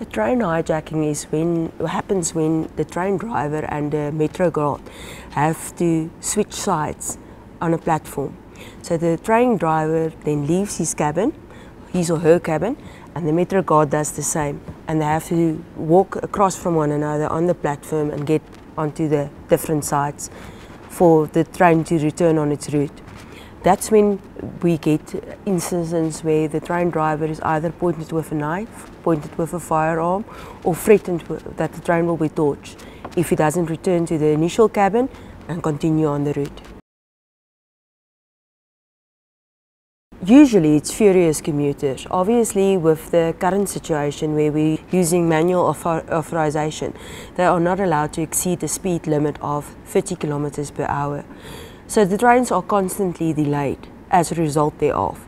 A train hijacking happens when the train driver and the metro guard have to switch sides on a platform. So the train driver then leaves his or her cabin, and the metro guard does the same. And they have to walk across from one another on the platform and get onto the different sides for the train to return on its route. That's when we get instances where the train driver is either pointed with a knife, pointed with a firearm, or threatened that the train will be torched if he doesn't return to the initial cabin and continue on the route. Usually it's furious commuters. Obviously, with the current situation where we're using manual authorization, they are not allowed to exceed the speed limit of 30 kilometers per hour. So the trains are constantly delayed as a result thereof.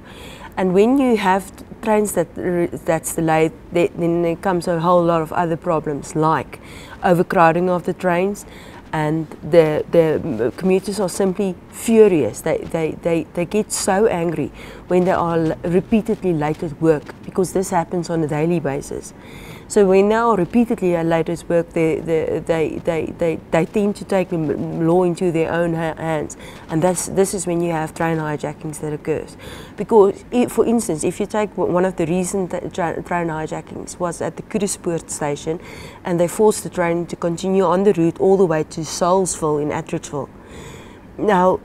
And when you have trains that's delayed, then there comes a whole lot of other problems like overcrowding of the trains, and the commuters are simply furious. They get so angry when they are repeatedly late at work, because this happens on a daily basis. So when they are repeatedly late at work, they tend to take the law into their own hands, and this is when you have train hijackings that occurs. Because, for instance, if you take one of the recent train hijackings was at the Commuter station, and they forced the train to continue on the route all the way to Salesville in Atteridgeville. Now,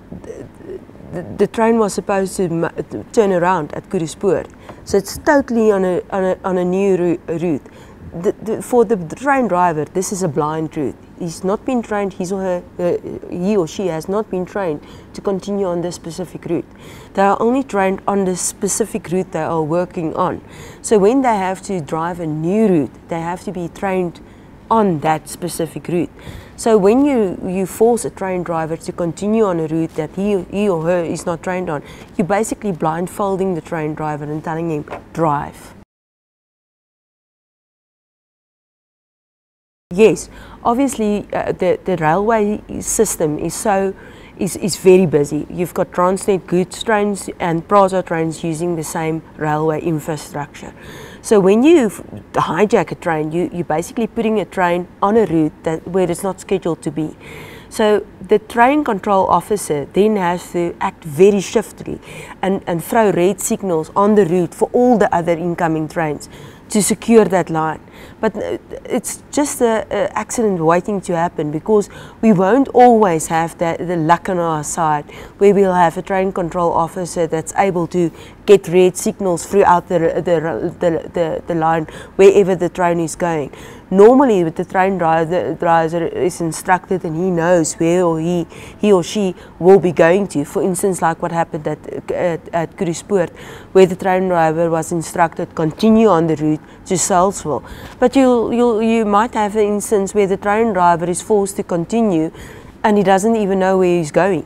the train was supposed to turn around at Commuter, so it's totally on a new route. For the train driver, this is a blind route. He's not been trained, he or she has not been trained to continue on this specific route. They are only trained on the specific route they are working on. So when they have to drive a new route, they have to be trained on that specific route. So when you force a train driver to continue on a route that he or her is not trained on, you're basically blindfolding the train driver and telling him, drive. Yes, obviously the railway system is very busy. You've got Transnet goods trains and Prasa trains using the same railway infrastructure. So when you hijack a train, you're basically putting a train on a route where it's not scheduled to be. So the train control officer then has to act very shiftily and throw red signals on the route for all the other incoming trains to secure that line. But it's just an accident waiting to happen, because we won't always have the luck on our side where we'll have a train control officer that's able to get red signals throughout the line wherever the train is going. Normally, with the train driver is instructed and he knows where he or she will be going to. For instance, like what happened at Commuter, where the train driver was instructed continue on the route to Salesville. But you might have an instance where the train driver is forced to continue and he doesn't even know where he's going.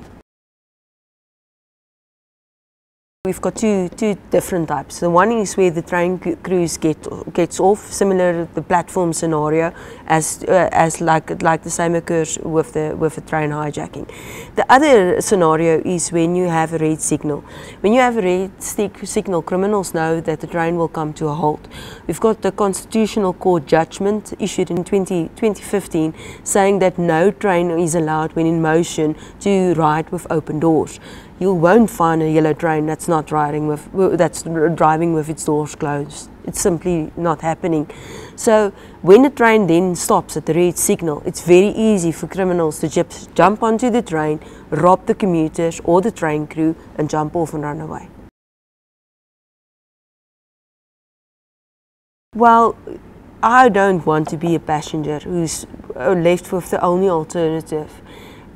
We've got two different types. The one is where the train crews gets off, similar to the platform scenario as like the same occurs with the train hijacking. The other scenario is when you have a red signal. When you have a red signal, criminals know that the train will come to a halt. We've got the Constitutional Court judgment issued in 2015 saying that no train is allowed when in motion to ride with open doors. You won't find a yellow train that's driving with its doors closed. It's simply not happening. So when a train then stops at the red signal, it's very easy for criminals to just jump onto the train, rob the commuters or the train crew, and jump off and run away. Well, I don't want to be a passenger who's left with the only alternative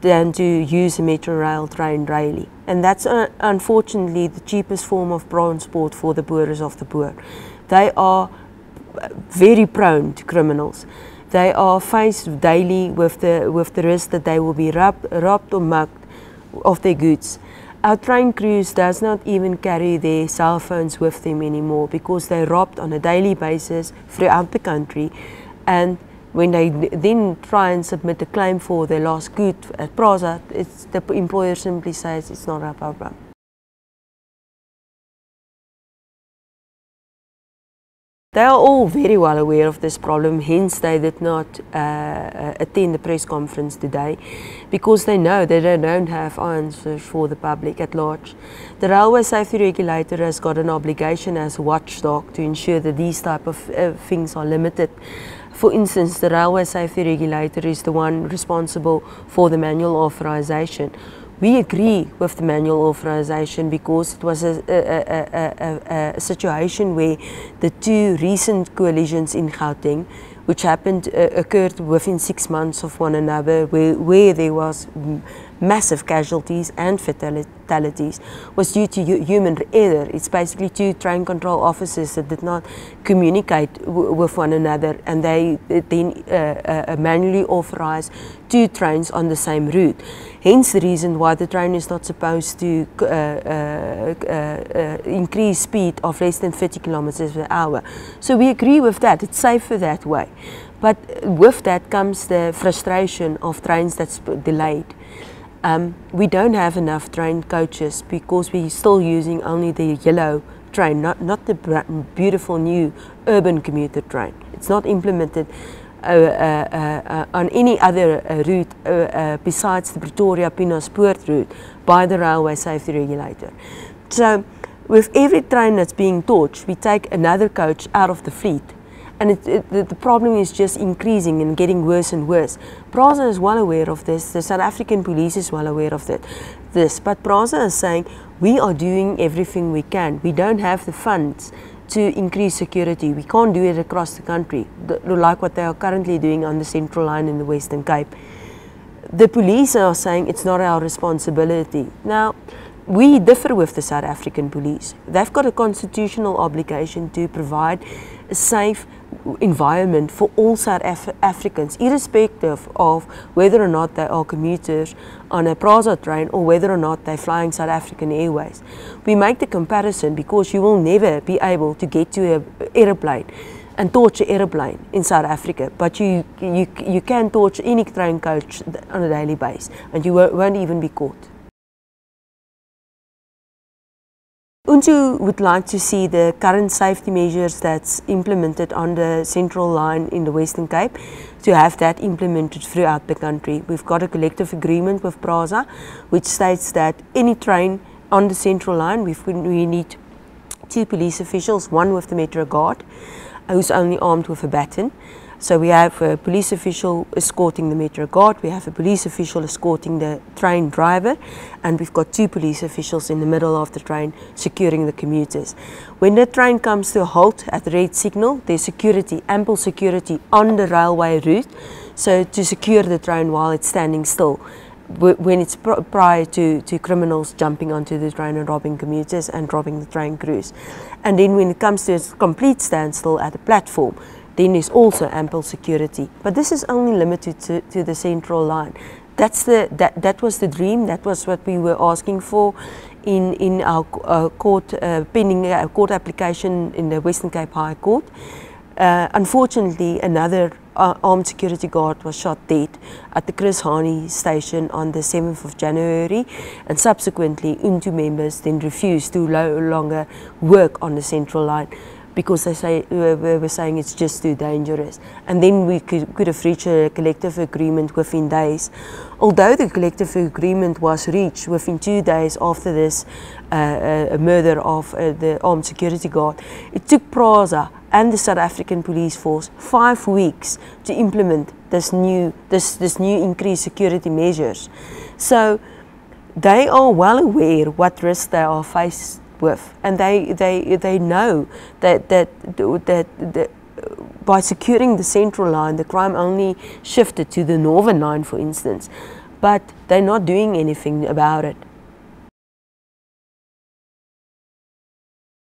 than to use a metro rail train daily. And that's unfortunately the cheapest form of transport for the poorest of the poor. They are very prone to criminals. They are faced daily with the risk that they will be robbed or mugged of their goods. Our train crews does not even carry their cell phones with them anymore, because they're robbed on a daily basis throughout the country, and when they then try and submit a claim for their lost good at Prasa, the employer simply says it's not our problem. They are all very well aware of this problem, hence they did not attend the press conference today, because they know that they don't have answers for the public at large. The Railway Safety Regulator has got an obligation as a watchdog to ensure that these type of things are limited. For instance, the Railway Safety Regulator is the one responsible for the manual authorization. We agree with the manual authorization because it was a situation where the two recent collisions in Gauteng, which occurred within 6 months of one another, where there was massive casualties and fatalities, was due to human error. It's basically two train control officers that did not communicate with one another, and they then manually authorized two trains on the same route. Hence the reason why the train is not supposed to increase speed of less than 30 kilometers per hour. So we agree with that. It's safer that way. But with that comes the frustration of trains that's delayed. We don't have enough train coaches because we're still using only the yellow train, not the beautiful new urban commuter train. It's not implemented on any other route besides the Pretoria-Pienaar-Poort route by the Railway Safety Regulator. So with every train that's being torched, we take another coach out of the fleet. And the problem is just increasing and getting worse and worse. Prasa is well aware of this. The South African police is well aware of this. But Prasa is saying we are doing everything we can. We don't have the funds to increase security. We can't do it across the country, like what they are currently doing on the Central Line in the Western Cape. The police are saying it's not our responsibility. Now, we differ with the South African police. They've got a constitutional obligation to provide a safe environment for all South Africans, irrespective of whether or not they are commuters on a Prasa train or whether or not they're flying South African Airways. We make the comparison because you will never be able to get to an aeroplane and torch an aeroplane in South Africa, but you can torch any train coach on a daily basis and you won't even be caught. UNTU would like to see the current safety measures that's implemented on the Central Line in the Western Cape, to have that implemented throughout the country. We've got a collective agreement with Prasa, which states that any train on the Central Line, we need 2 police officials, one with the Metro Guard, who's only armed with a baton. So we have a police official escorting the Metro Guard, we have a police official escorting the train driver, and we've got 2 police officials in the middle of the train securing the commuters. When the train comes to a halt at the red signal, there's security, ample security on the railway route, so to secure the train while it's standing still, when it's prior to criminals jumping onto the train and robbing commuters and robbing the train crews. And then when it comes to a complete standstill at the platform, then there's also ample security. But this is only limited to the Central Line. That was the dream, that was what we were asking for in our pending court application in the Western Cape High Court. Unfortunately, another armed security guard was shot dead at the Chris Hani station on the 7th of January, and subsequently UNTU members then refused to no longer work on the Central Line, because they were saying it's just too dangerous. And then we could have reached a collective agreement within days. Although the collective agreement was reached within 2 days after this murder of the armed security guard, it took Prasa and the South African Police Force 5 weeks to implement this new increased security measures. So they are well aware what risks they are faced with, and they know that by securing the Central Line, the crime only shifted to the Northern Line, for instance, but they're not doing anything about it.